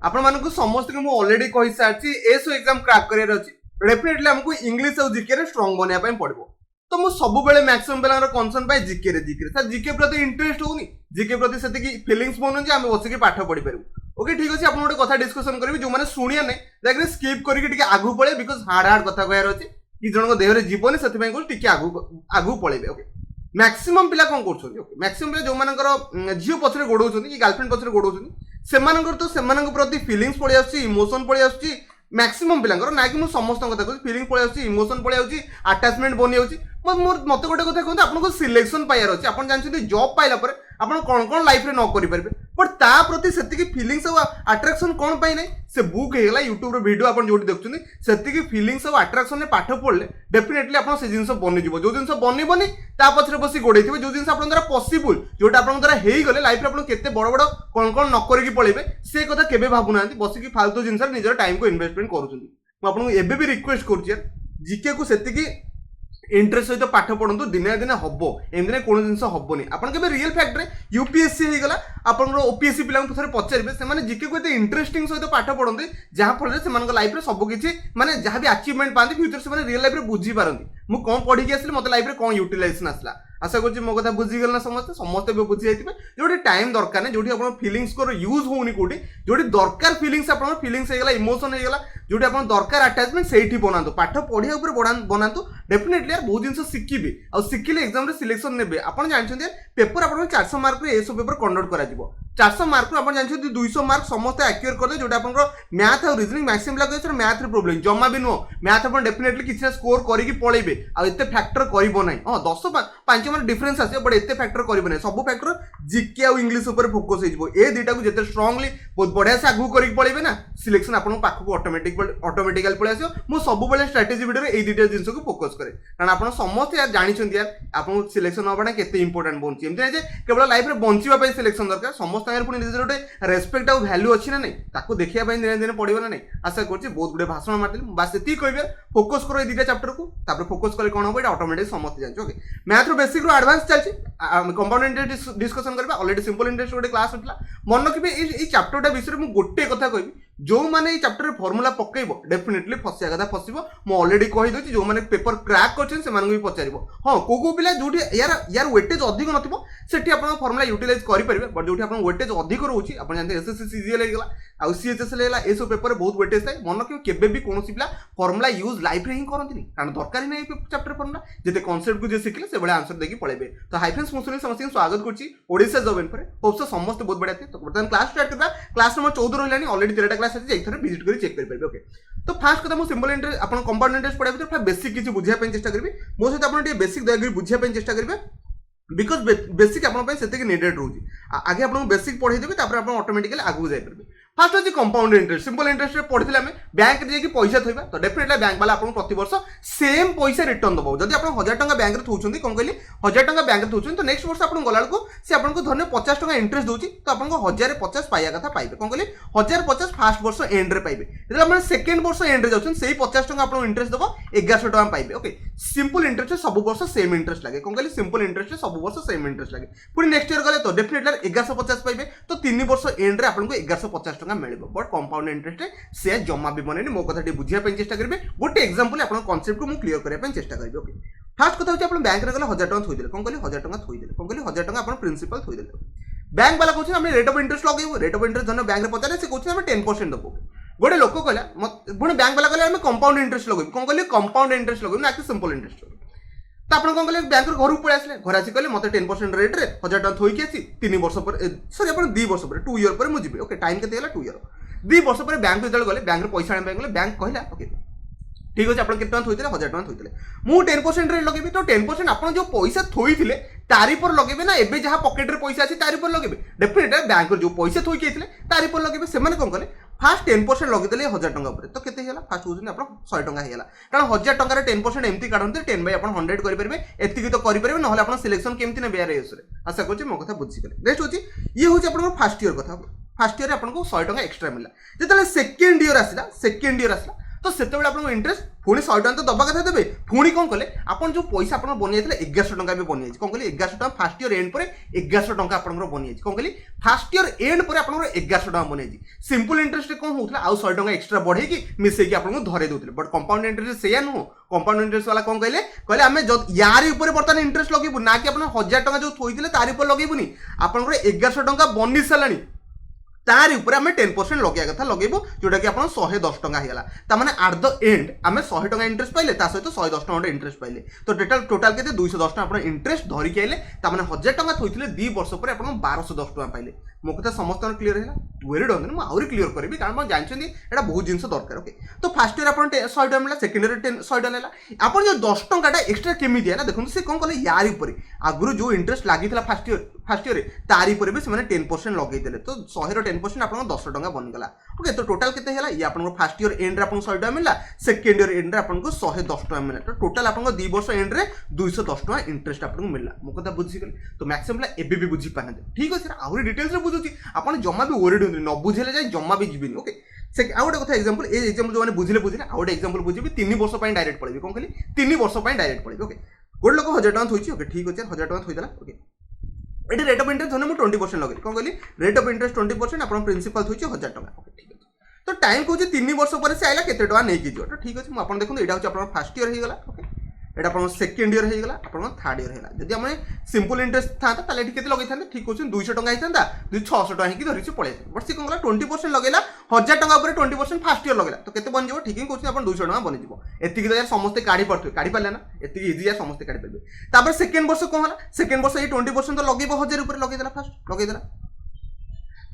आपण मानकु समस्त को मु ऑलरेडी कहि सारछि एसो एग्जाम क्रैक करियर अछि डेफिनेटली हमकु इंग्लिश और जीके रे स्ट्रांग बनिया पय पड़बो तो मु सब बेले मैक्सिमम बेला कंसर्न पाए जीके रे सर जीके प्रति इंटरेस्ट होनी जीके प्रति सेति की फीलिंग्स बनु जे हम बसिक पाठ पढ़ी परबो ओके ठीक अछि आपण गोटे कथा डिस्कशन करबी जो माने सुनिया नै लाइक स्किप करिके टिके आगु पळे बिकॉज़ हार्ड हार्ड कथा कहर अछि कि जण को देह रे जीवनी सेति पय को टिके आगु पळेबे ओके मैक्सिमम पिला कोन करछोनी ओके मैक्सिमम पिला जो मानकर झियो पछरे गोडौछोनी कि गर्लफ्रेंड पछरे गोडौछोनी सेमानकर तो सेमानक प्रति फीलिंग्स पळि आछि इमोशन पळि आछि मैक्सिमम पिलांकर ना कि मु समस्त कथा कहू फीलिंग पळि आछि इमोशन पळि आछि अटैचमेंट बनि आछि मत गोटे कथा कहते आपको सिलेक्शन पाइबार अच्छे आप जानते जॉब पाइला पर आप कौन कौन लाइफ रे न करि परबे बट ता प्रति सेति की फीलिंग्स और अट्रैक्शन कौन पाई नै से बुक हेला यूट्यूब रे वीडियो आपण जोटी देखुछनी सेति की फीलिंग्स और अट्रैक्शन ने पाठ पढ़ले डेफिनेटली आपण से जिंस बनि जिवो जो जिंस बनि बनि ता पछरे बसी गोडैथिबे जो जिंस आपण द्वारा पॉसिबल जोटा आपण द्वारा हेई गले लाइफ रे आपण केते बड़ बड़ कौन कौन न करि की पळेबे से कथा केबे भाबु नांती बसी की फालतू जिंस निजर टाइम को इन्वेस्टमेंट करूछनी म आपण एबे भी रिक्वेस्ट करूछि यार जीके को सेति की इंटरेस्ट सहित पाठ पढ़ु दिने दिने हम एमती कौन जिन हेनी आप रियल फैक्ट रे यूपीएससी होगा आप ओपीएससी पिला थे पचारे से जीके को इंटरेस्टिंग सहित पाठ पढ़ते जहाँफल से लाइफ में सबकि माने जहाँ भी अचीवमेंट पाते फ्यूचर से रियल लाइफ में बुझी पारती मुझे कौन पढ़ी आसली मतलब लाइफ में कौन यूटिलाइजेशन आसला आशा करुँच मो कथा बुझीगल ना समस्ते समस्ते बुझी जाइए जो टाइम दरकार नहीं जो आप फिलिंग्स को यूज होनी कौटी जो दरकार फिलिंग्स आप फिलिंग्स होगा इमोशन होगा जो दरकार अटैचमेंट से बनातु पाठ पढ़िया बनातु डेफिनेटली यार बहुत जिन शिखी आ शिखिले एग्जाम सिलेक्शन ने आप जानते पेपर आप 400 मार्क एसो पेपर कंडक्ट करा 400 मार्क आप जानते 200 मार्क समस्त एक्यूर करदे जो आप मैथ और रीजनिंग मैक्सिमम लगे मैथ प्रोब्लेम जमा भी नुह मैथ आप डेफिनेटली किसी स्कोर करके पलैबे आते फैक्टर कर हाँ 10-5 मार्क डिफरेंस आसे बट एते फैक्टर कर सब फैक्टर जीके और इंग्लिश ऊपर फोकस हो ए दुटा को जिते स्ट्रांगली बहुत बढ़िया से आगू करके पलैबे ना सिलेक्शन आपको पाखक ऑटोमेटिकली पलि आसो मु सब बेले स्ट्रेटेजी वीडियो ए दुटा जिन को फोकस करे कारण आप समस्त यार जानते यार आपको सिलेक्शन हवाटा केते इंपोर्टेंट बनची एमती केवल लाइफ में बंचाई सिलेक्शन दरकार समस्त पुणी निजर गोटे रेस्पेक्ट और भैल्यू अच्छी ना नहीं ताको देखिया दिन दिन पड़ो ना नहीं आशा करुँच बहुत गुड़े भाषण मार्दी बास ये कह फोकस करो ये दुटा चैप्टर को फोकस कले कौन हम ये ऑटोमेटिक समस्त जानते ओके मैथ बेसिक रू एडवांस चलती कंपाउंड इंटरेस्ट डिस्कसन करबा ऑलरेडी सिंपल इंटरेस्ट गोटे क्लास होता मन रखिए ये चैप्टरटा विषय में गोटे कथा कहबी जो मैंने ये चैप्टर फॉर्मूला पकेब डेफिनेटली फसिया कथा फसब मु ऑलरेडी कहीदे जो मैंने पेपर क्रैक कर भी पचार हाँ को पिला जो यार यार वेटेज अधिक नथिबो सेठी आपण फॉर्मूला यूटिलाइज करेंगे बट जो आप वेटेज अधिक रोचे आप जानते एसएससी सीजीएल होगा आउ सीएचएसएल होगा ये सब पेपर बहुत वेटेज थाए मन रखिए केबे भी कौन पिला फॉर्मूला यूज लाइफ रे ही करंती कारण दरकार ही नहीं चैप्टर फॉर्मूला जिते कॉन्सेप्ट को जे शिखले से बड़े आंसर देकी पळेबे तो हाई फ्रेंड्स मुसुनी समस्त स्वागत करछि ओडिसा जॉब इन पर होप्स समस्त बहुत बढ़िया थे तो बर्तमान क्लास स्टार्ट करबा क्लास नंबर 14 रहलानी ऑलरेडी 13टा क्लास अछि एक थरे विजिट करी चेक कर पाइबे ओके तो फास्ट कथा मु सिंपल इंटरेस्ट आपण कंपाउंड इंटरेस्ट पढ़ा भीतर बेसिक किछि बुझिया पे चेष्टा करबी मो सहित आपण टे बेसिक दयागिरी बुझिया पे चेष्टा करबे बिकॉज बेसिक आपण पे सेते नीडेड रहउची आगे आपण बेसिक पढ़ी देबे तापर आपण ऑटोमेटिकली आगु जाय परबे फास्ट अच्छे कंपाउंड इंटरेस्ट सिंपल इंटरेस्ट पढ़ी आम बैंक जाकि पैसा थोड़ा तो डेफिनेटली बैंक वाला आपको प्रति वर्ष सेम पैसा रिटर्न दब जब आप 1000 टंका बैंक थोड़ी कौन कहली 1000 टंका बैंक थोड़ी तो नेक्स्ट वर्ष आप गला सी आपको धरने 50 टंका इंटरेस्ट दूसरी तो आपको 1050 पाइबा कथा पाइबे कौन कहली 1050 फास्ट वर्ष एंड रे पाइबे जब आप सेकेंड वर्ष एंड रे जाऊँ से 50 टंका आपको इंटरेस्ट दब 1100 टंका पाइबे ओके सिंपल इंटरेस्ट सब वर्ष सेम इंटरेस्ट लगे कौन कहली सिंपल इंटरेस्ट सब वर्ष सेम इंटरेस्ट लगे पुणी नेक्स्ट ईयर गले तो डेफिनेटली 1150 पाइबे तो 3 वर्ष एंड रे आपको 1150 टंका मिले बट कंपाउंड इंटरेस्ट से जमा भी बने मो कथा बुझा चेष्टा करेंगे गोटे एग्जांपल आप कॉन्सेप्ट को क्लियर करने चेष्टा करेंगे ओके फास्ट कथा होची बैंक रे गले 1000 टंका थोइदेले कौन कहली 1000 टंका थोइदेले कौन कहली 1000 टंका अपन प्रिंसिपल थोइदेले बैंक वाला कहछ हम रेट ऑफ इंटरेस्ट लगेबो रेट ऑफ इंटरेस्ट जन बैंक रे पचारे से कहछ हम 10% दबो गोटे लोक कहला पुणी बैंक वाला कहले हम कंपाउंड इंटरेस्ट लगेबो कौन कहली कंपाउंड इंटरेस्ट लगेबो ना कि सिंपल इंटरेस्ट तो आप कौन कले बैंक घर को पड़े आसले घर आसी कहले मत 10% रेट रे 1000 टंका थोइकी आसी 3 वर्ष पर सॉरी अपन 2 वर्ष पर 2 ईयर पर मु जिबे ओके टाइम केते हला 2 ईयर 2 वर्ष पर बैंक जो गले बैंक पैसा आने गले बैंक कहला ओके ठीक अच्छे आप केते थोइले 1000 टंका थोइले मु 10% रेट लगेबी तो 10% आप जो पैसा थोइथिले तारी पर लगेबे ना एबे जहाँ पॉकेट रे पैसा अछि तारी पर लगेबे डेफिनेटली बैंक जो पैसा थोइकी आइथिले तारी पर लगेबे से माने कोन कले फास्ट 10% लगेदेले 1000 टंका पर तो केते हेला फास्ट बुझुनी आप 100 टंका हेला कारण 1000 टंका रे 10% एमती काढनते 10 बाय आपण 100 करि परबे एतिकी तो करि परबे नहले आपण सिलेक्शन केमती ने बेयर एसरे आशा करछि मो कथा बुझि गेले नेक्स्ट होछि ये होछि आपण फर्स्ट ईयर कथा फर्स्ट ईयर आपण को 100 टंका एक्स्ट्रा मिला जेतले सेकंड ईयर आसिला तो सेतेबेले आपन इंटरेस्ट पुणी 100 टका तो दबा कथा देबे पुणी कोन कले आपन जो पैसा आपन बनि जायतिले 1100 टका भी बनि जाय कोन कले 1100 टका फर्स्ट ईयर एंड परे 1100 टका आपन बनि जाय कोन कले फर्स्ट ईयर एंड परे आपन 1100 टका बनि जाय सिंपल इंटरेस्ट कोन होतला आ 100 टका एक्स्ट्रा बढ़े की मिसे की आपन धरे दोतले बट कंपाउंड इंटरेस्ट सेया नो कंपाउंड इंटरेस्ट वाला कोन कहले आमे यार ऊपर बर्तमान इंटरेस्ट लगेबु ना कि आपन 1000 टका जो थोइतिले तारि ऊपर लगेबुनी आपन 1100 टका बनि सलानी तार ऊपर आम 10% लगे कथा लगेबू जोटा कि आप 110 टका होगा ताने आट द एंड आम 100 टका इंटरेस्ट पाइले सहित 110 टका इंटरेस्ट पाइले तो टोटाल के 210 टका इंटरेस्ट धरिक आइले ताने 1000 टका थोइथिले 2 वर्ष पर आप 1210 टका पाइले मो कथा समस्त क्लीयर है वेरी डन मुझे आहरी क्लीयर करी कारण मैं जानते एटा बहुत जिन दरकार ओके तो फर्स्ट ईयर आप 100 टका मिला सेकेंड ईयर 100 टका है आप जो 10 टका एक्सट्रा केमी है ना देखो से कौन कले यार ऊपर आगुरी जो इंटरेस्ट लगी फर्स्ट ईयर तारी पर भी से 10% लगे तो 100 10% आप 10 टका बनीगला ओके तो टोटाल के ये आप फर्स्ट ईयर एंड आप 100 टका मिला सेकेंड ईयर एंड आपको 110 टका मिला तो टोटाल आप 2 वर्ष एंड रे 210 टका इंटरेस्ट आपको मिला मो कथा बुझीगले तो मैक्सिमम एबी भी बुझी पाना ठीक अच्छे आहरी डिटेल्स बुझुची आप जमा भी ओरिड न बुझेले जाए जमा भी जीविनी ओके से आ गोटे कथा एग्जांपल ए एग्जांपल जो बुझिले आ गोटे एग्जांपल बुझी 3 वर्ष डायरेक्ट पड़े कौन कहली 3 वर्ष डायरेक्ट पड़े ओके गोटे लोक 1000 टका थोइछि ओके ठीक अच्छे 1000 टका थोइदेला ओके ये रेट ऑफ इंटरेस्ट धरने मुझे 20% लगे कौन कहली रेट ऑफ इंटरेस्ट 20% आप प्रिंसिपल थोड़ी 1000 टका ओके ठीक है तो टाइम कौन 3 वर्ष पर से आइला केते टका नहीं कीजिए तो ठीक अच्छे आप देखो यहाँ हूँ फर्स्ट ईयर होगा ओके এটা আপনার সেকেন্ড ইয়ার হয়ে গলা আপনার থার্ড ইয়ার হলা যদি আমি সিম্পল ইন্টারেস্ট থাকতা তাহলে এটি কেতে লগাই থাকতে ঠিক কোশ্চেন 200 টাকা হইতান্তা যদি 600 টাকা হেকি ধরিছি পড়ে বট সে কোন গলা 20% লগাইলা 1000 টাকা উপরে 20% ফার্স্ট ইয়ার লগাইলা তো কেতে বনি যাব ঠিক কোশ্চেন আপন 200 টাকা বনি যাব এতিকি তো यार সমস্ত কাড়ি পড়তে কাড়ি পারলে না এতিকি ইজি यार সমস্ত কাড়ি পারবে তারপর সেকেন্ড বর্ষ কোন হলা সেকেন্ড বর্ষ এই 20% তো লগাইব 1000 উপরে লগাই দেলা ফার্স্ট লগাই দেলা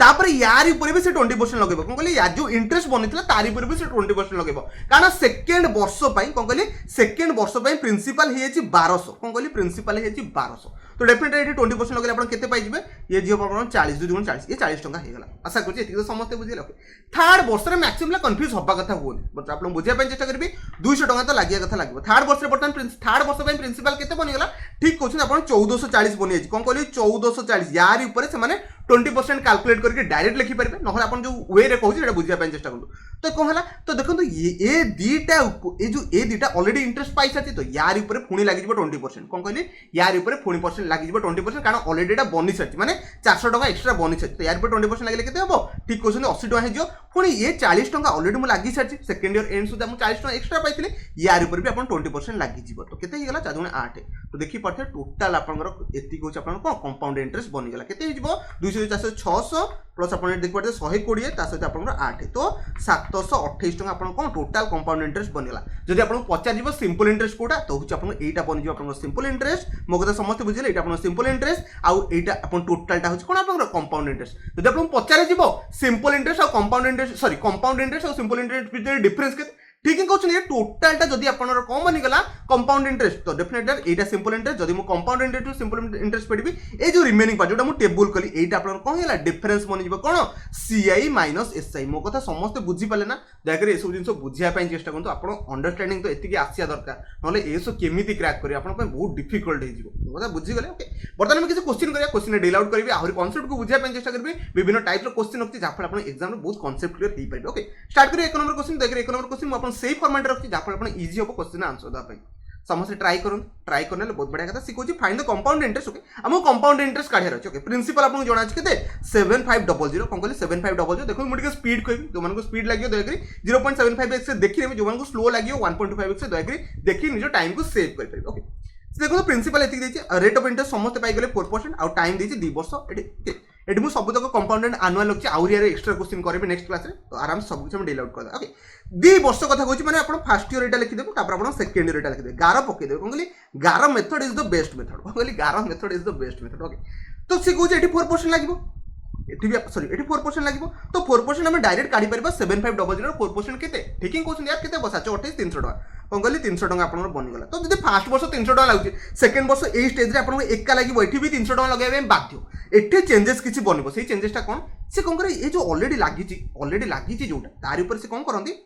तापर यार ऊपर भी से 20% लगेबो कौन कहली यार जो इंटरेस्ट बनिथिला तारि ऊपर भी से 20% लगेबो कारण सेकंड वर्ष पई कौन कहली सेकंड वर्ष पई प्रिंसिपल हे छि 1200 कौन कहली प्रिंसिपल हे छि 1200 तो डेफिनेटली 20% लगले आपण केते पाइ जिवे ये जियो आपण 40 2 गुण 40 ये 40 टका हे गला आशा करछि एति तो समस्त बुझिले ओके थर्ड वर्ष रे मैक्सिमम कंफ्यूज होबा कथा होनी बट आपण बुझिया पय चेष्टा करबी 200 टका तो लागिया कथा लागबो थर्ड वर्ष रे बर्तमान थर्ड वर्ष पय प्रिंसिपल केते बनि गला ठीक कोछि आपण 1440 बनि छि कौन कहली 1440 यार ऊपर से माने 20% कैलकुलेट करके डायरेक्ट लिखि पारे नहले अपन जो वे रे कहूछि एटा बुझिया पय चेष्टा करु तो कोन हला तो देखंतु ये दीटा ऑलरेडी इंटरेस्ट पाइ साथि तो यार ऊपर पुणी लागि जिवो 20% कोन कहली यार ऊपर पुणी परसेंट लागि जिवो 20% कारण ऑलरेडी एटा बनि साथि माने 400 टका एक्स्ट्रा बनि साथि तो यार ऊपर 20% लागिले केते हबो ठीक कोछन 80 टका हे जिवो पुणी ये 40 टका ऑलरेडी मु लागि साथि सेकंड ईयर एंड सुदा मु 40 टका एक्स्ट्रा पाइथिले यार ऊपर भी अपन 20% लागि जिवो तो केते हे गेला 4 गुणे 8 तो देखि परथे टोटल आपनकर एति कोछ आपन को कंपाउंड इंटरेस्ट बनि गेला केते हे जिवो 200 400 600 प्लस अपन देखि परथे 120 ता सहित आपनकर 8 तो 728 टका आपन कोन टोटल कंपाउंड इंटरेस्ट बनिला जदि आपन पचार जिवो सिंपल इंटरेस्ट कोटा तो होछि आपन एटा बनि जिवो आपन सिंपल इंटरेस्ट मो कथा समस्त बुझिले एटा आपन सिंपल इंटरेस्ट आ एटा आपन टोटलटा होछि कोन आपन कंपाउंड इंटरेस्ट जदि आपन पचार जिवो सिंपल इंटरेस्ट और compound interest sorry compound interest और सिंपल इंटरेस्ट बिटवीन डिफरेंस के ठीक है कहउछ ये टोटलटा जदि आपनर कम बनि गला कंपाउंड इंटरेस्ट तो डेफिनेटली एटा सिंपल इंटरेस्ट जदि मु compound interest to simple interest पडिबी ए जो रिमेनिंग पार्ट जोटा मु टेबल कली एटा आपनर कोन हैला डिफरेंस बनि जिवो कोन सीआई माइनस एसआई मो कथा समस्त बुझी पाले ना दयाकर ए सब जिंस बुझिया पय चेष्टा करतो आपण अंडरस्टैंडिंग तो एतिकी आसिया दरकार नले ए सब केमिति क्रैक करी आपण पय बहुत डिफिकल्ट हे जिवो मो कथा बुझी गले ओके बर्तमान में किसी क्वेश्चन करिया क्वेश्चन डील आउट करबी आहुरी कांसेप्ट को बुझिया पय चेष्टा करबी विभिन्न टाइप रो क्वेश्चन रखती जाफल आपण एग्जाम में बहुत कांसेप्ट क्लियर हे परबे ओके स्टार्ट करी 1 नंबर क्वेश्चन देखिए 1 नंबर क्वेश्चन मु आपण सेम फॉर्मेट रखती जाफल आपण इजी हो क्वेश्चन आंसर दा पय समस्त ट्राई करने बहुत बढ़िया कथा सिखोची find the compound interest okay हम कंपाउंड इंटरेस्ट काढिया अछि ओके प्रिंसिपल आपन जणा अछि केते 7500 कोन कहली 7500 देखो मु ଟିକେ स्पीड कहबी जो मानको स्पीड लागियो दयाकरी 0.75x से देखि रे जो मानको स्लो लागियो 1.25x से दयाकरी देखि निजो टाइम को सेव कर परबे ओके देखो प्रिंसिपल एति देछि रेट ऑफ इंटरेस्ट समस्त पाई गेले 4% और टाइम देछि 2 वर्ष एटी मु सब तक कंपाउंड एंड एनुअल लक्ष्य आउरी यार एक्स्ट्रा क्वेश्चन करबे नेक्स्ट क्लास रे तो आराम सब कुछ हम डील आउट कर दे ओके 2 वर्ष कथा कहछि माने आपण फर्स्ट ईयर एटा लिखि देबो तापर आपण सेकंड ईयर एटा लिखि देबो गारा पके देबो कोन कहली गारा method is the best method कोन कहली गारा method is the best method okay तो से कहछि एटी 4% लागिवो एटी भी सॉरी एटी 4% लागिवो तो 4% हम डायरेक्ट काढी परबा 7500 4% केते ठीक है कहछि यार केते बसा 28 300 टका कोन कहली 300 टका आपण बनि गला तो जदि फर्स्ट वर्ष 300 टका लागछि सेकंड वर्ष ए स्टेज रे आपण एका लागिवो एठी भी 300 टका लगाइबे बाध्य एठी चेंजेस किछि बनिबो सेही चेंजेसटा कोन से कोन करे ए जो ऑलरेडी लागिछि जोटा तारि ऊपर से कोन करंती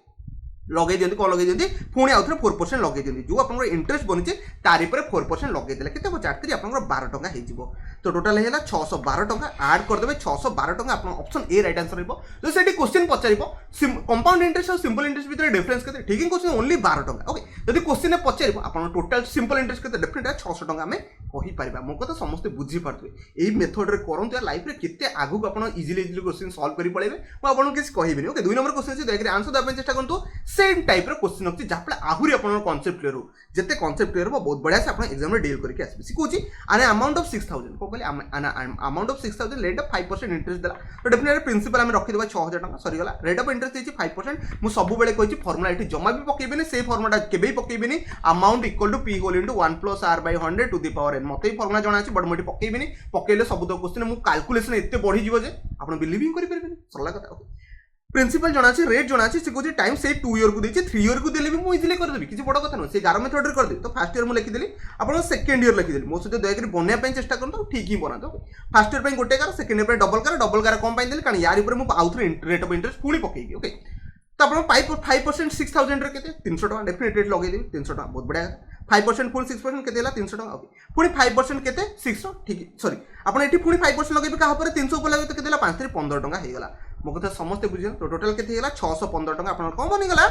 लगे दियंती कोन लगे दियंती पुणी आउथरे 4% लगे दियंती जो आपन इंटरेस्ट बनिछि तारि ऊपर 4% लगे देले केते चार्ट करी आपन 12 टका हे जिवो तो टोटल हेला 612 टका ऐड कर देबे 612 टका आपन ऑप्शन ए राइट आंसर रहबो जो सेठी क्वेश्चन पचारिबो कंपाउंड इंटरेस्ट और सिंपल इंटरेस्ट भितर डिफरेंस केते ठीक है क्वेश्चन ओनली 12 टंका ओके जदि क्वेश्चन पचार आपन टोटल सिंपल इंटरेस्ट केते डेफिनेटली 600 टंका हमें कहि परिबा मो कथा समस्त बुझी पारथि एई मेथड रे करंतु लाइफ रे केते आगु आपन इजीली क्वेश्चन सॉल्व करि पळेबे मो आपन किछ कहिबिनी ओके 2 नंबर क्वेश्चन छै देखरे आंसर दबे चेष्टा करंतु सेम टाइप रो क्वेश्चन अछि जापले आहुरी आपन कांसेप्ट क्लियर हो जते कांसेप्ट क्लियर हो बहुत बढ़िया से आपन एग्जाम रे डील करके आसी सिकुची अन अमाउंट ऑफ 6000 को कहले an amount of 6000 rate of 5% interest देला तो डेफिनेटली प्रिंसिपल हम रखि देबा 6000 टका सरी गला रेट ऑफ इंटरेस्ट देछि 5% मु सब बेले कहि फार्मूला एठी जमा भी पकेबेनी से फार्मूला केबे पकेबेनी amount equal to p whole into 1 plus r by 100 to the power n मते फार्मूला जणा अछि बट मोटी पकेबेनी पकेले सब दो क्वेश्चन मु कैलकुलेशन एते बढ़ी जीवो जे आपण बिलीव करि परबेनी सरला कथा ओके प्रिंसिपल जणा अछि रेट जणा अछि से कोजी टाइम से 2 ईयर को देछि 3 ईयर को देले भी मु इजीली कर देबी किछि बड़ कथा न से 11 मेथड रे कर देबी तो फर्स्ट ईयर मु लिखि देली आपण सेकंड ईयर लिखि देली मो सते दया करी बन्या पय चेष्टा करन तो ठीक ही बना दो फर्स्ट ईयर पय गोटे कार सेकंड ईयर पय डबल कार कम पय देली कारण यार ऊपर मु आउथरे रेट ऑफ इंटरेस्ट पूरी पकेगी ओके तो आप 5% 6000 रे केते 300 टका डेफिनेट रेट लगे देबी 300 टका बहुत बढ़िया 5% फुल 6% केते हला 300 टका ओके पुनी 5% केते 600 ठीक सॉरी आपण एठी पुनी 5% लगेबी कहा पर 300 ऊपर लगे तो केते हला 5 रे 15 टका हे गला मो कथा समस्त बुझियो तो टोटल केते हेला 615 टका आपण कोन बनि गला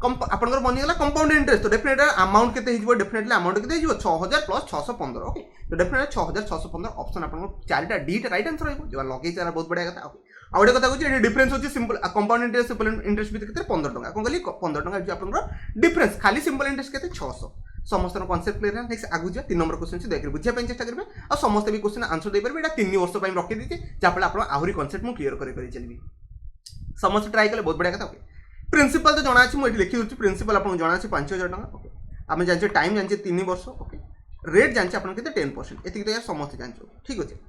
आपनकर बनि गला कंपाउंड इंटरेस्ट तो डेफिनेटली अमाउंट केते हिजबो डेफिनेटली अमाउंट केते हिजबो 6000 प्लस 615 ओके तो डेफिनेटली 6615 ऑप्शन आपन चारटा डी राइट आंसर होइबो जो लगे चारा बहुत बढ़िया कथा ओके आ गोटे कथा कहछि डिफरेंस होछि simple compound interest simple interest भितर केते 15 टका कोन कहली 15 टका जे आपनकर डिफरेंस खाली सिंपल इंटरेस्ट केते 600 समस्त कांसेप्ट क्लियर है नेक्स्ट आगु जा 3 नंबर क्वेश्चन से देख बुझिया पय चेष्टा करबे आ समस्त भी क्वेश्चन आंसर दे परबे एटा 3 वर्ष पय रखि दिते जापले आपन आहुरी कांसेप्ट मु क्लियर करि चलबी समस्त ट्राई कले बहुत बढ़िया कथा ओके प्रिंसिपल तो जणा अछि मु एठी लिखि दोछि प्रिंसिपल आपन जणा अछि 5000 टका ओके आमे जानचे टाइम जानचे 3 वर्ष ओके रेट जानचे आपन केते 10% एति तो यार समस्त जानचो ठीक अछि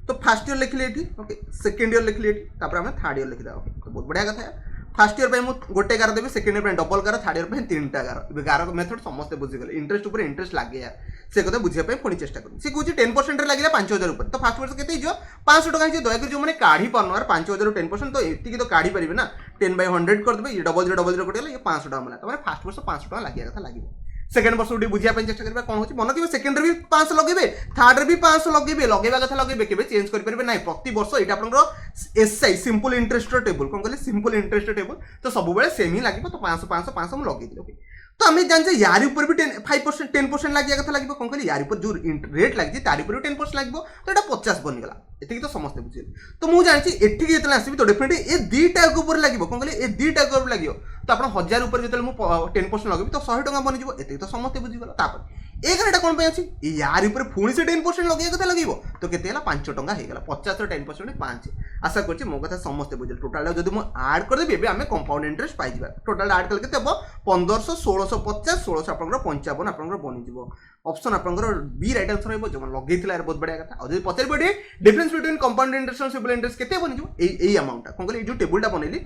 तो फर्स्ट ईयर लिखले एठी ओके सेकंड ईयर लिखले एठी तापर हम थर्ड ईयर लिखदा ओके तो बहुत बढ़िया कथा है फर्स्ट ईयर पे मु गोटे गार देबी सेकंड ईयर पे डबल गार थर्ड ईयर पे तीनटा गार इबे गार मेथड समस्त बुझि गले इंटरेस्ट ऊपर इंटरेस्ट लागे यार से कथा बुझिया पे पुनी चेष्टा करू से कहूची 10% रे लागिला 5000 ऊपर तो फर्स्ट वर्ष केते हिजो 500 टका हिजो दया कर जो माने काढी पारनो यार 5000 रो 10% तो एति की तो काढी परिबे ना 10/100 कर देबे ये डबल 0 कटेला ये 500 टका मला तो माने फर्स्ट वर्ष 500 टका लागिया कथा लागिबो सेकंड वर्ष उडी बुझिया पे चेष्टा करबा कोन होची मन थिबे सेकंड रे भी 500 लगेबे थर्ड रे भी 500 लगेबे लगेबा कथा लगेबे केबे चेंज कर परबे नाही प्रति वर्ष एटा आपनकर एसआई सिंपल इंटरेस्ट टेबल कोन कहले सिंपल इंटरेस्ट टेबल तो सब बेले सेम ही लागिबो तो 500 500 500 हम लगेबे ओके तो आम जानते यार ऊपर भी 5% 10% लगे कथा लगे कौन कहली यार ऊपर जो रेट लगी तार ऊपर भी 10% लगे तो ये 50 बनीगला ये तो समस्त बुझे तो मुझे जानी एटिक जो आसबि तो डेफिनेटली ये दुईटा ऊपर लगे कौन कहली ये दुईटा ऊपर लगे तो आप 1000 ऊपर जो 10% लगे तो 100 टका बनीज ये तो समस्त बुझीगला ए घरटा कौन अच्छी यार ऊपर पुणी से 10% लगे कथा लगे तो केते 5 टका होगा 50 10% 5 आशा कर मो कथा समस्त बुझे टोटाल जब मुझे आड करदेवी आम कंपाउंड इंटरेस्ट पाई टोटाल आड कले के 1500 1650 1600 आप 55 आप बनीज ऑप्शन आपंकर बी राइट आंसर हो जो लगे बहुत बढ़िया कथा और जब पचार पड़े डिफरेंस बिटवीन कंपाउंड इंटरेस्ट और सिंपल इंटरेस्ट केते बनीज अमाउंट कौन कहली जो टेबुलटा बनैली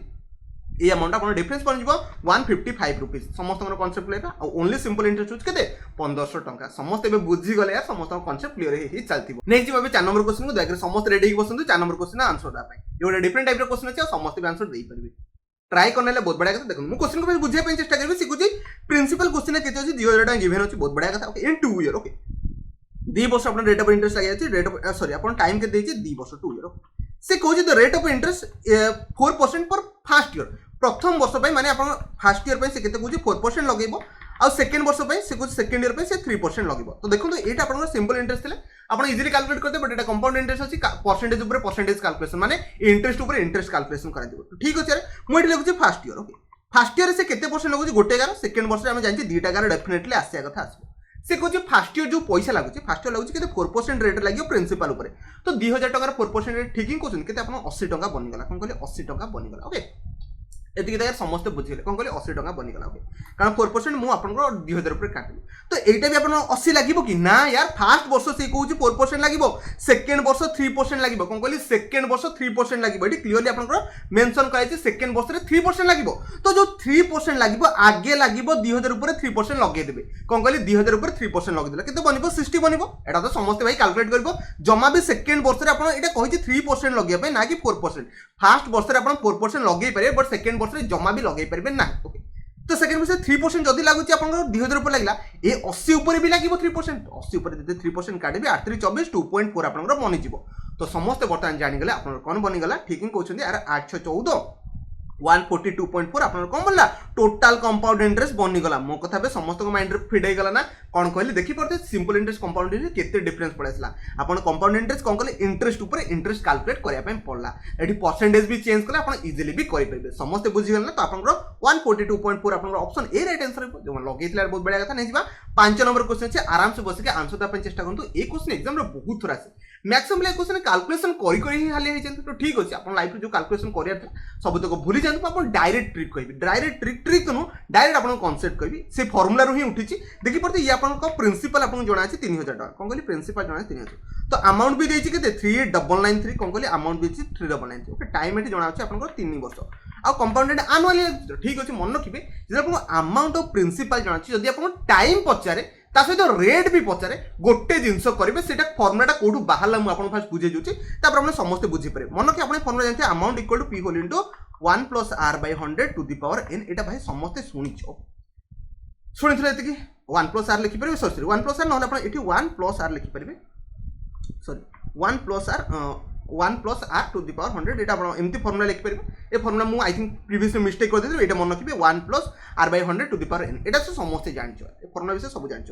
ये अमाउंट आप डिफरेंस बन 155 रुपीज समस्त concept clear only simple interest होच केते 1500 टका समस्त एबे बुझी गले यार समस्त कॉन्सेप्ट क्लियर ही चलती नेक्स्ट जो 4 नंबर क्वेश्चन को दया समस्त रेडी ही बसंतु 4 नंबर क्वेश्चन आंसर दा पई ये डिफरेंट टाइप रो क्वेश्चन अछि समस्त भी आंसर देई परबे ट्राई करने बहुत बढ़िया कथा देखो मु क्वेश्चन को बुझिया पे चेष्टा करबे सिकुची प्रिंसिपल क्वेश्चन केते अछि 2000 टका गिवन अछि बहुत बढ़िया कथा ओके इन 2 ईयर ओके 2 वर्ष अपन रेट ऑफ इंटरेस्ट लागि अछि rate of sorry upon time के देछि 2 वर्ष 2 ईयर से कहछि द रेट ऑफ इंटरेस्ट 4% पर फर्स्ट ईयर प्रथम वर्ष पे माने अपन फर्स्ट ईयर पे से केते कहछि 4% लगेबो आ सेकंड वर्ष पे से कहछि सेकंड ईयर पे से 3% लगेबो तो देखो एटा अपन सिंपल इंटरेस्ट थिले अपन इजीली कैलकुलेट करते बट एटा कंपाउंड इंटरेस्ट अछि परसेंटेज ऊपर परसेंटेज कैलकुलेशन माने इंटरेस्ट ऊपर इंटरेस्ट कैलकुलेशन करा दिबो ठीक अछि रे मु एटा लिखुछि first year okay first year से केते परसेंट लगुछि गोटे गार सेकंड वर्ष रे हम जानछि दुईटा गार डेफिनेटली आसिया कथा आसबो से कहछि फर्स्ट ईयर जो पैसा लगुछि फर्स्ट ईयर लगुछि केते 4% रेट लागियो प्रिंसिपल ऊपर तो 2000 टका 4% रेट ठीक ही कहछन केते अपन 80 टका बनिगला कोन कहले 80 टका बनिगला ओके एति के समस्त बुझिले कोन कहले 80 टका बनिगला ओके कारण 4% मु आपन 2000 ऊपर काटिबो तो एटा भी आपन 80 लागिबो कि ना यार फर्स्ट वर्ष से कहउछि 4% लागिबो सेकंड वर्ष 3% लागिबो कोन कहले सेकंड वर्ष 3% लागिबो एटी क्लियरली आपन मेंशन कराइछि सेकंड वर्ष रे 3% लागिबो तो जो 3% लागिबो आगे लागिबो 2000 ऊपर 3% लगे देबे कोन कहले 2000 ऊपर 3% लगे देला केते बनिबो 60 बनिबो एटा तो समस्त भाई कैलकुलेट करबो जमा भी सेकंड वर्ष रे आपन एटा कहिछि 3% लगे पे ना कि 4% फर्स्ट वर्ष रे आपन 4% लगे पारे बट सेकंड वर्ष रे जमा भी लगे पारबे ना ओके तो सेकंड वर्ष 3% जदी लागुची आपन 2000 ऊपर लागला ए 80 ऊपर भी लागिबो 3% 80 ऊपर जदी 3% काटेबे 8 3 24 2.4 आपन बनि जिवो तो समस्त बर्तमान जानि गले आपन कोन बनि गला ठीक ही कहउछन्ती यार 8 6 14 142.4 আপনার কম বললা टोटाल कंपाउंड इंटरेस्ट बनीगला मो कथा समस्त माइंड फिट हो गला ना कौन कहले देखी पड़ते सिंपल इंटरेस्ट कंपाउंड इंटरेस्ट केते डिफरेंस पड़ेसला आपण कंपाउंड इंटरेस्ट कौन कहले इंटरेस्ट ऊपर इंटरेस्ट कैलकुलेट करिया पे पड़ला एठी परसेंटेज भी चेंज कले आपण इजीली भी करि परिबे समस्त बुझी गला ना तो आपनरो 142.4 आपनरो ऑप्शन ए राइट आंसर हो जो लगेइतला बहुत बढ़िया कथा नै जिबा 5 नंबर क्वेश्चन अछि आराम से बसिके आंसर द अपन चेष्टा करंतु ए क्वेश्चन एग्जाम रे बहुत थोड़ा से मैक्सिमम ले क्वेश्चन कैलकुलेशन करी ही हाले हे जंतु तो ठीक अछि आपण लाइफ जो कैलकुलेशन करिया था सब तक भूली जांतु आपण डायरेक्ट ट्रिक कहबी डायरेक्ट ट्रिक नु डायरेक्ट आपण कांसेप्ट कहबी से फार्मूला रो ही उठिची देखि पड़ते ये आपण को प्रिंसिपल आपण जणा अछि 3000 टका कोन कहली प्रिंसिपल जणा 3000 तो अमाउंट भी देछि केते 3993 कोन कहली अमाउंट देछि 3993 ओके टाइम एठी जणा अछि आपण को 3 वर्ष आ कंपाउंडेड एनुअली ठीक अछि मन रखिबे जे आपण अमाउंट ऑफ प्रिंसिपल जणा अछि जदि आपण टाइम पचारे ता सहित रेट भी पचारे गोटे जिनस करेंगे से फर्मुला कौटू बाहर मुझे फास्ट बुझे दूसरी आपने समस्त बुझीपारे मन कि आप फर्मुला जानते amount equal to P whole into 1 plus R by 100 to the power N एटा भाई समस्ते शुणी ये 1 प्लस आर लिखिपारे सॉरी 1 प्लस आर ना आप 1 प्लस आर लिखिपारे sorry 1 plus R 1 plus R to the power 100 एटा आप एमती फर्मुला लिखिपारे ए फर्मुला मुझे आई थिंक प्रीवियस मिस्टेक कर देते मन रखिए 1 plus R by 100 to the power N एटा तो समस्ते जानछ फर्मुला विषय सब जानछ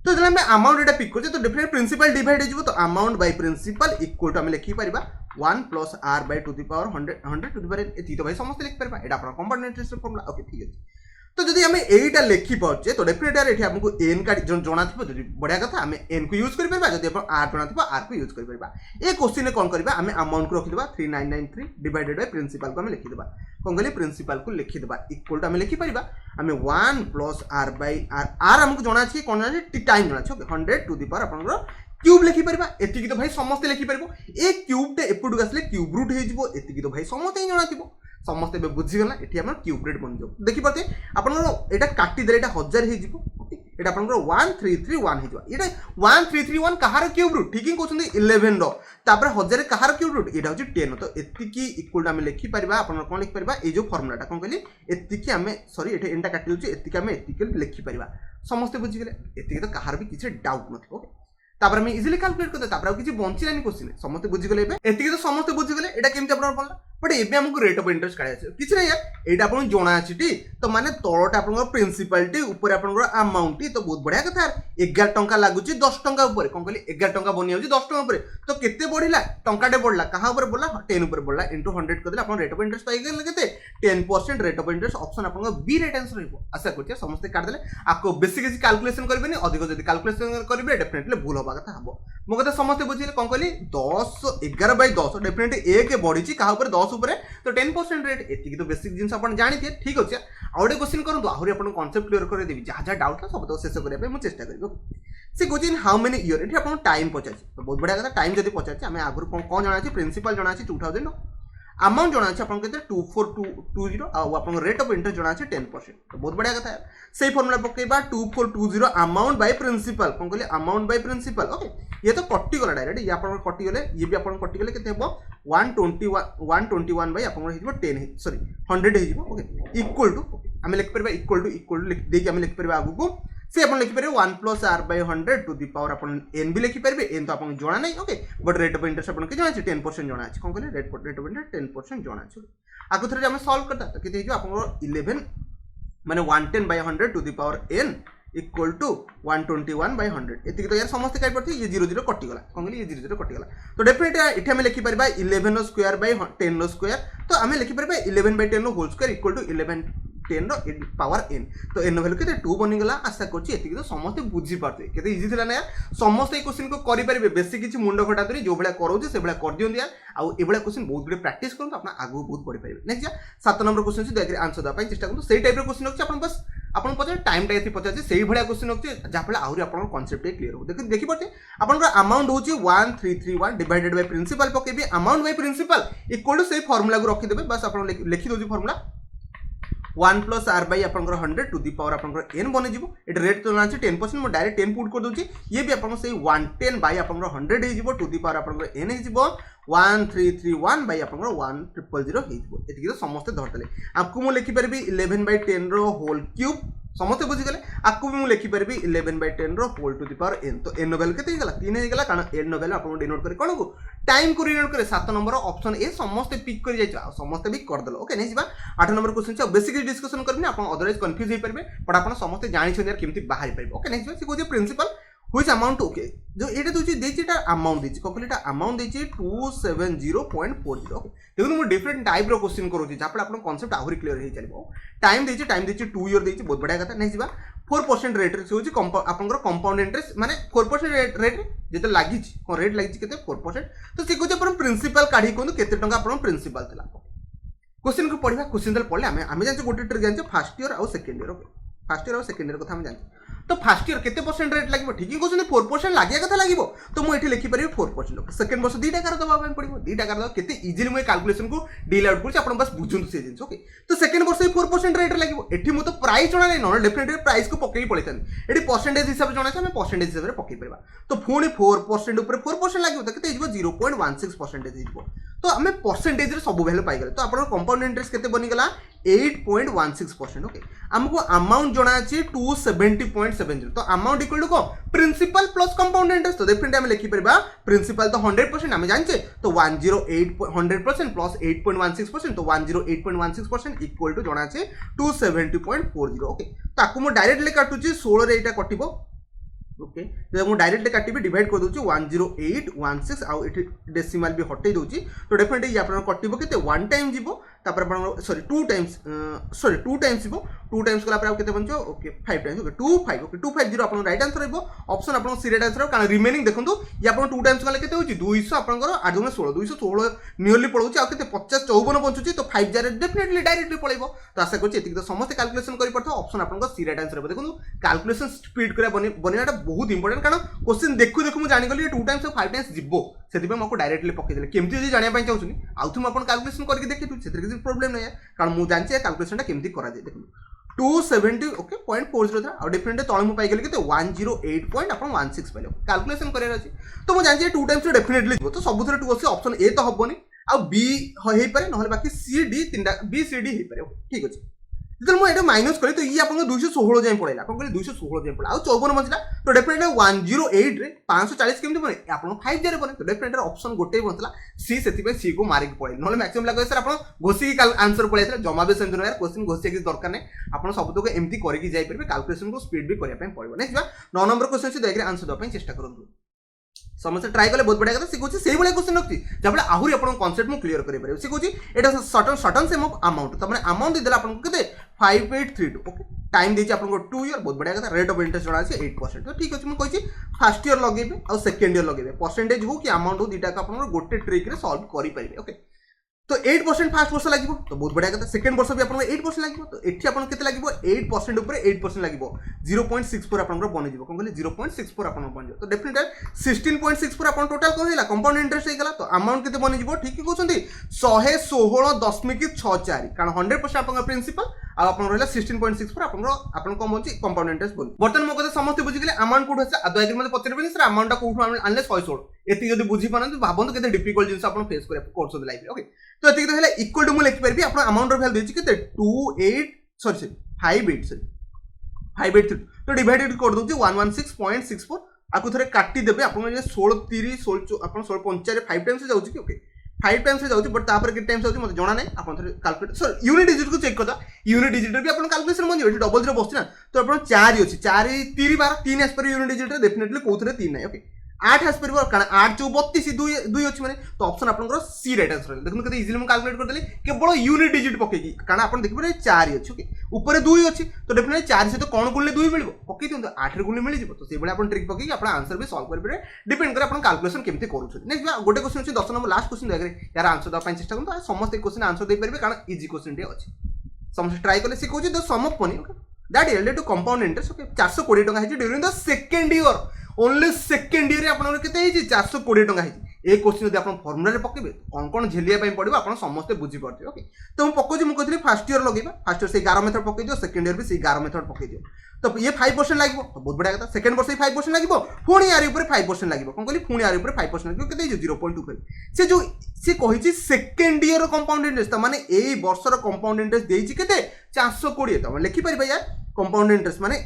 तो जब हमें अमाउंट एटा पिक करछे तो डेफिनेटली प्रिंसिपल डिवाइड हो तो amount by principal equal to हम लिखि परिबा 1 plus R by to the power 100 to the power N तो भाई समस्त लिखि परिबा एटा अपन कंपाउंड इंटरेस्ट फॉर्मूला ओके ठीक है तो जदि हमें एटा लिखि पाछे तो डेफिनेटली एठी हमको एन का जणा थिबो जदि बढ़िया कथा हमें एन को यूज करि परबा जदि अपन आर जणा थिबो आर को यूज करि परबा ए क्वेश्चन ने कोन करबा हमें अमाउंट को रखि देबा 3993 डिवाइडेड बाय प्रिंसिपल को हमें लिखि देबा कोन गले प्रिंसिपल को लिखि देबा इक्वल टू हमें लिखि परबा हमें 1 plus R by R R हमको जणा छी कोन जाने टाइम जणा छी 100 टू दी पावर अपन क्यूब लिखि परबा एतिकी तो भाई समस्त लिखि परबो ए क्यूब टे एपुडु आसले क्यूब रूट हे जिवो एतिकी तो भाई समस्त ही जणा थिबो समस्त बुझीगला ये आम क्यूब रूट बन जाओ देखी पाते आपटा काटिदे यहाँ 1000 होटा आप 1331 ये 1331 कहार क्यूब रूट ठीक ही कहते 11 रोपर 1000 कहार क्यूब रूट यहाँ हूँ 10 तो एतिकी इक्वल आम लिखिपर आप कौन लिखिपर ये जो फर्मुलाटा कौन कहली एतिकी आम सॉरी ये एंटा काटि दूसरी एतिकी आम एतिकी लिखिपर समस्ते बुझीगले एतिकी तो कहार भी किसी डाउट न तापर हम इजिली कैलकुलेट करते तापर किसी बंचिलानी क्वेश्चन समस्त बुझीगले एतिकी तो समस्त बुझीगले एटा केमती आपन पड़ला बट एबे हमको रेट ऑफ इंटरेस्ट काढा छै किछ नै यार एटा आपन जोना अछि टी तो माने तळटा आपन प्रिंसिपल टी ऊपर आपन अमाउंट टी तो बहुत बढ़िया कथा 11 टंका लागु छी 10 टंका ऊपर कोन कहली 11 टंका बनि आउची 10 टंका ऊपर तो केते बढ़िला टंकाटे बढ़ला कहा ऊपर बढ़ला 10 ऊपर बढ़ला इनटू 100 कर देला आपन रेट ऑफ इंटरेस्ट पाइ गेल केते 10% रेट ऑफ इंटरेस्ट ऑप्शन आपन बी राइट आंसर रहबो आशा करछि समस्त काट देले आको बेसी किसी कैलकुलेशन करबेनी अधिक जदी कैलकुलेशन करबे डेफिनेटली भूल होबा कथा हबो मो कथा समस्त बुझिले कोन कहली 10 11 बाय 10 डेफिनेटली 1 बढ़ी छी कहा ऊपर 10 ऊपर तो 10% रेट एतिकी तो बेसिक जिंस अपन जानि थे ठीक अछि आउडे क्वेश्चन करंतु आहुरी अपन कांसेप्ट क्लियर कर देबी जहा जहा डाउट था सब तो शेष करिया पे मु चेष्टा करबो से क्वेश्चन हाउ मेनी ईयर एठी अपन टाइम पचाछि तो बहुत बढ़िया कथा टाइम जदी पचाछि हमें आगुर कोन जाना अछि प्रिंसिपल जाना अछि 2000 अमाउंट जाना अछि अपन केते 24220 आ अपन रेट ऑफ इंटरेस्ट जाना अछि 10% तो बहुत बढ़िया कथा है सही फार्मूला पकेबा 2420 अमाउंट बाय प्रिंसिपल कोन कहले अमाउंट बाय प्रिंसिपल ओके ये तो कटि गला डायरेक्ट ये अपन कटि गले ये भी अपन कटि गले केते हेबो 121 बाय अपन हेजिबो 10 सॉरी 100 हेजिबो ओके इक्वल टू हम लिख परबा इक्वल टू लिख देके हम लिख परबा आगु को से अपन लिख परबे 1 plus R by 100 to the power अपन एन भी लिखि परबे एन तो अपन जणा नै okay but rate of interest अपन के जणा छै 10% जणा छै कोन कहले रेट ऑफ इंटरेस्ट 10% जणा छै आगु थरे हम सॉल्व करता तो केते हेजो अपन 11 माने 110 by 100 to the power N equal to 121 by 100 एतिक तो यार समस्त काट पड़थि ये 00 कटि गला कोन कहली ये 00 कटि गला तो डेफिनेटली इथे हम लिखि परबा 11 स्क्वायर बाय 10 स्क्वायर तो हम लिखि परबा 11 by 10 whole square equal to 11 10 रो पावर n तो n वैल्यू केते 2 बनि गला आशा करछि एतिक तो समस्त बुझी पारते केते इजी थिला ना यार समस्त ए क्वेश्चन को करि परिबे बेसी किछि मुंडो खटा दरी जो बळा करौछि से बळा कर दियौ यार आ ए बळा क्वेश्चन बहुत बडे प्रैक्टिस करन तो अपना आगु बहुत पढि परिबे नेक्स्ट 7 नंबर क्वेश्चन छै देखि आंसर दा पई चेष्टा करन सेही टाइप रो क्वेश्चन होछि अपन बस अपन पछे टाइम टाइप पछे सेही भळा क्वेश्चन होछि जा फळे आहुरी अपन कांसेप्ट क्लियर हो देखि पड़ते अपन अमाउंट होछि 1331 डिवाइडेड बाय प्रिंसिपल पकेबे amount by principal equal to सेही फार्मूला को रखि देबे बस अपन लिखि दोछि फार्मूला 1 प्लस आर बाय अपन 100 टू दी पावर अपन n बने जिवो एट रेट तो ना 10% मो डायरेक्ट 10 पुट कर दोछि ये भी अपन से 110 बाय अपन 100 हे जिवो टू दी पावर अपन n हे जिवो 1331 बाय अपन 1000 हे जिवो एतिकी तो समस्त धरतले आपको मो लिखि परबी 11 बाय 10 रो होल क्यूब समस्त बुझीगले आपको भी मुझे लिखिपारि 11/10 whole to the power n तो n वैल्यू केते गला 3 हो गला कारण n वैल्यू आपन डिनोट करे कोन को टाइम को डिनोट करे 7 नंबर ऑप्शन ए समस्त पिक कर जाय समस्त भी कर दलो ओके नहीं जिबा 8 नंबर क्वेश्चन छ बेसिकली डिस्कशन करबे आपन अदरवाइज कंफ्यूज हो परबे बट आपन समस्त जानि छ यार केमती बाहर परबे ओके नहीं जिबा से को प्रिंसिपल व्हिच अमाउंट ओके जो एटा दोची देची एटा अमाउंट देची कोकलेटा अमाउंट देची 270.40 ओके देखो मु डिफरेंट टाइप रो क्वेश्चन करूची जापडा आपन कांसेप्ट आहुरी क्लियर हे चलिबो टाइम देची 2 ईयर देची बहुत बढ़िया कथा नहीं जिबा 4% रेट रे होची आपनकर कंपाउंड इंटरेस्ट माने 4% रेट रे जेते लागि छी को रेट लागि छी केते 4% तो से कोचे अपन प्रिंसिपल काढी कोन केते टंका अपन प्रिंसिपल थला क्वेश्चन को पढिबा क्वेश्चन दल पढले हमें जान गोटे ट्रिक जान फर्स्ट ईयर और second year okay first year और सेकंड ईयर कथा हम जान तो फर्स्ट ईयर केते परसेंट रेट लागिबो ठीक ही क्वेश्चन 4% लागिया कथा लागिबो तो मु एठी लिखि परिबे 4% सेकंड वर्ष 2 टाका दबा ପାଇଁ पड़िबो 2 टाका दबा केते इजीली मु कैलकुलेशन को डील आउट करछि आपण बस बुझुन से जिंस ओके तो सेकंड वर्ष 4% रेट लागिबो एठी मु तो प्राइस जणा नै न डेफिनेटली प्राइस को पकेई पळैतन एठी परसेंटेज हिसाब जणा छै हम परसेंटेज हिसाब रे पकेई परबा तो पुणी 4% ऊपर 4% लागिबो तो केते हिजबो 0.16% हिजबो तो हमें परसेंटेज रे सब वैल्यू पाई गले तो आपण कंपाउंड इंटरेस्ट केते बनि गला 8.16% ओके हमको अमाउंट जणा अछि 270.70 तो अमाउंट इक्वल टू को प्रिंसिपल प्लस कंपाउंड इंटरेस्ट तो डेफिनेटली हम लिखि परबा प्रिंसिपल तो 100% हम जानचे तो 108 100% प्लस 8.16% तो 108.16% इक्वल टू जणा अछि 270.40 ओके ताकू मु डायरेक्टली काटुची 16 रे एटा कटिबो ओके जब मु डायरेक्टली काटिबी डिवाइड कर दोची 10816 आउ एठी डेसिमल भी हटै दोची तो डेफिनेटली या आपण कटिबो केते 1 टाइम जीवो तापर आपण सॉरी 2 टाइम्स जीवो 2 टाइम्स कला पर केते बनचो ओके 5 टाइम्स ओके 25 ओके 250 आपण राइट आंसर रहबो ऑप्शन आपण सी राइट आंसर कारण रिमेनिंग देखंतु या आपण 2 टाइम्स कला केते होची 200 आपनकर 8 गुणे 16 216 नियरली पळौची आ केते 50 54 बंचुची तो 5 जार डेफिनेटली डायरेक्टली पळैबो तो आशा करछि एतिक तो समस्त कैलकुलेशन करि पड़थो ऑप्शन आपनकर सी राइट आंसर रहबो देखंतु कैलकुलेशन स्पीड करे बनियाटा बहुत इंपोर्टेंट कारण क्वेश्चन देखु देखु मु जानि गली 2 टाइम्स और 5 टाइम्स जिवो सेति पे मको डायरेक्टली पके देले केमती जे जानिया पय चाहउछनी आउ तुम अपन कैलकुलेशन करके देखि तू सेति किसी प्रॉब्लम नै है कारण मु जानछि कैलकुलेशनटा केमती करा जाय देखु 270 ओके 0.40 था और डिफरेंट तळे मु पाई गेली केते 108.16 पाइलो कैलकुलेशन करे अछि तो मु जानछि 2 टाइम्स डेफिनेटली जिवो तो सब थरे 2 अछि ऑप्शन ए तो हबोनी आ बी हेई पारे नहले बाकी सी डी तीनटा बी सी डी हेई पारे ठीक अछि जब मैं ये माइनस करी तो ये आपको 216 जाए पड़ेगा कौन कहले 216 जाए पड़ा आ 54 बचला तो डेफिनेटली 108 रे 540 केमती बने आपन 5 जारे बने तो डेफिनेटली ऑप्शन गोटे बचला सी सेति पे सी को मारिक पड़े नहले मैक्सिमम लागो सर आपन घोसी की आंसर पड़े था जमा भी सेम यार क्वेश्चन घोसी के दरकार नै आपन सब तो एमती करी की जाई परबे कैलकुलेशन को स्पीड भी करिया पय पड़बो नै जिबा 9 नंबर क्वेश्चन से देखरे आंसर दो पय चेष्टा करंतु समस्त ट्राई कले बहुत बढ़िया कथा से कोची सेही बळे क्वेश्चन रखती जबले आहुरी आपन कांसेप्ट मु क्लियर करि परबे से कोची एटा सटन सेम ऑफ अमाउंट त माने अमाउंट दे देला आपन को केते 5832 ओके टाइम देछि आपन को 2 ईयर बहुत बढ़िया कथा रेट ऑफ इंटरेस्ट जणा छै 8% तो ठीक अछि मु कहछि फर्स्ट ईयर लगेबे और सेकंड ईयर लगेबे परसेंटेज हो कि अमाउंट हो दीटा का आपन गोटे ट्रिक रे सॉल्व करि परिबे ओके तो 8% फर्स्ट वर्ष लागिबो तो बहुत बढ़िया कथा सेकंड वर्ष भी आपन 8% लागिबो तो एठी आपन केते लागिबो 8% ऊपर 8% लागिबो 0.64 आपन बनि जिवो कोन कहले 0.64 आपन बनि जिवो तो डेफिनेटली 16.64 आपन टोटल को हैला कंपाउंड इंटरेस्ट हेगला तो अमाउंट केते बनि जिवो ठीक कि कहउछंती 116.64 कारण 100% आपन प्रिंसिपल आ आपन रहला 16.64 आपन कम होची कंपाउंड इंटरेस्ट बोल बर्तन मो कथा समस्त बुझि गेले अमाउंट कोठ আছে আদা এর মধ্যে পত্রেবেনি স্যার अमाउंट কোঠ আনলে 116 এতি যদি বুঝি পানন্তু ভাবন্তু কেতে ডিফিকাল্ট জিনিস আপন फेस করে কোর্স অফ লাইফ ओके तो एति तो हैला इक्वल टू मु लिखि परबी आपन अमाउंट रो वैल्यू देछि केते 583 तो डिवाइडेड कर दोछि 116.64 आकु थरे काटी देबे आपन जे 16 30 16 आपन 16 45 5 टाइम्स जाउछि कि ओके 5 टाइम्स जाउछि बट तापर के टाइम्स जाउछि मते जणा नै आपन थरे कैलकुलेट सर यूनिट डिजिट को चेक करदा यूनिट डिजिट भी आपन कैलकुलेशन मन जेठी डबल 0 बसछि ना तो आपन 4 अछि 4 3 12 3 एस पर यूनिट डिजिट रे डेफिनेटली कोथरे 3 नै ओके 8 एस पर कारण 8 जो 32 2 अछि माने तो ऑप्शन आपनकर सी राइट आंसर देखु केते इजीली हम कैलकुलेट कर देली केवल यूनिट डिजिट पकेकी कारण आपन देखबे 4 अछि ओके ऊपर 2 अछि तो डेफिनेटली 4 से तो कोन गुणले 2 मिलबो पकेई दियौ 8 रे गुणले मिलि जिवो तो से बळे आपन ट्रिक पकेकी आपन आंसर भी सॉल्व कर परबे डिपेंड करे आपन कैलकुलेशन केमते करू छ नेक्स्ट गोटे क्वेश्चन अछि 10 नंबर लास्ट क्वेश्चन देखरे यार आंसर द पाइन चेष्टा करन समस्त क्वेश्चन आंसर दे परबे कारण इजी क्वेश्चन टे अछि समस्त ट्राई करले से कहू the sum of money okay that yielded to compound interest okay 420 टका है during the second year only second year आपन केते है 420 टका है ए क्वेश्चन यदि आपन फार्मूला रे पकेबे कोन कोन झेलिया पय पड़िबो आपन समस्त बुझी परते ओके तो हम पकोजी मु कहथि फर्स्ट ईयर लगेबा फर्स्ट ईयर से 11 मेथड पके दियो सेकंड ईयर भी से 11 मेथड पके दियो तो ये 5% लागिबो तो बहुत बढ़िया कथा सेकंड वर्ष 5% लागिबो पुणी यार ऊपर 5% लागिबो कोन कहली पुणी यार ऊपर 5% लागिबो केते 0.25 से जो से कहिछि सेकंड ईयर कंपाउंड इंटरेस्ट त माने एई वर्ष रो कंपाउंड इंटरेस्ट देइछि केते 420 त लिखि परिबा यार कंपाउंड इंटरेस्ट माने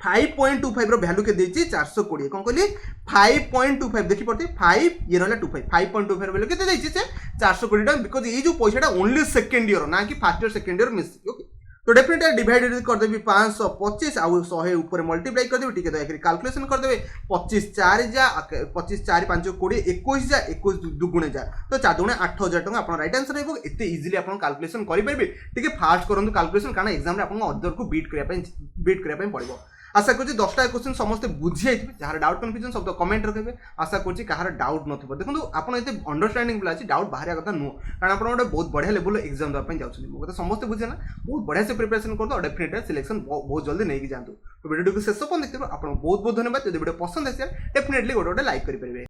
5.25 रो वैल्यू के देछि 420 कोन कहली 5.25 देखि पड़ते 5 ये रहला 25 5.25 वैल्यू के देछि से 420 टका बिकॉज़ ये जो पैसाटा ओनली सेकंड ईयर ना कि first year second year miss okay तो डेफिनेटली डिवाइडेड कर देबी 525 आउ 100 ऊपर मल्टीप्लाई कर देबी ठीक है तो कैलकुलेशन कर देबे 25 4 जा 25 4 5 20 21 जा 21 दुगुणे जा तो 4 दुगुणे 8000 टका अपन राइट आंसर हेबो एते इजीली अपन कैलकुलेशन करि परबे ठीक है फास्ट करंतु कैलकुलेशन कारण एग्जाम रे अपन अदर को बीट करिया पड़िबो आशा करूँ 10टा क्वेश्चन समस्ते बुझी जाइए जार डाउट कन्फ्यूजन सब तो कमेंट रखे आशा करूँ कहार डाउट नथिबो देखो आप अंडरस्टैंडिंग पिला डाउट बाहर कथा नुह कारण आप गोटे बहुत बढ़िया लेवल एग्जाम देवाई जाऊँगी मो कथा समस्ते बुझे ना बहुत बढ़िया से प्रिपरेशन कर दो डेफिनेटली सिलेक्शन बहुत जल्दी नहीं जातु तो वीडियो को शेष पर्यंत देखिए आपको बहुत बहुत धन्यवाद जो वीडियो पसंद आसे डेफिनेटली गोटे लाइक करेंगे।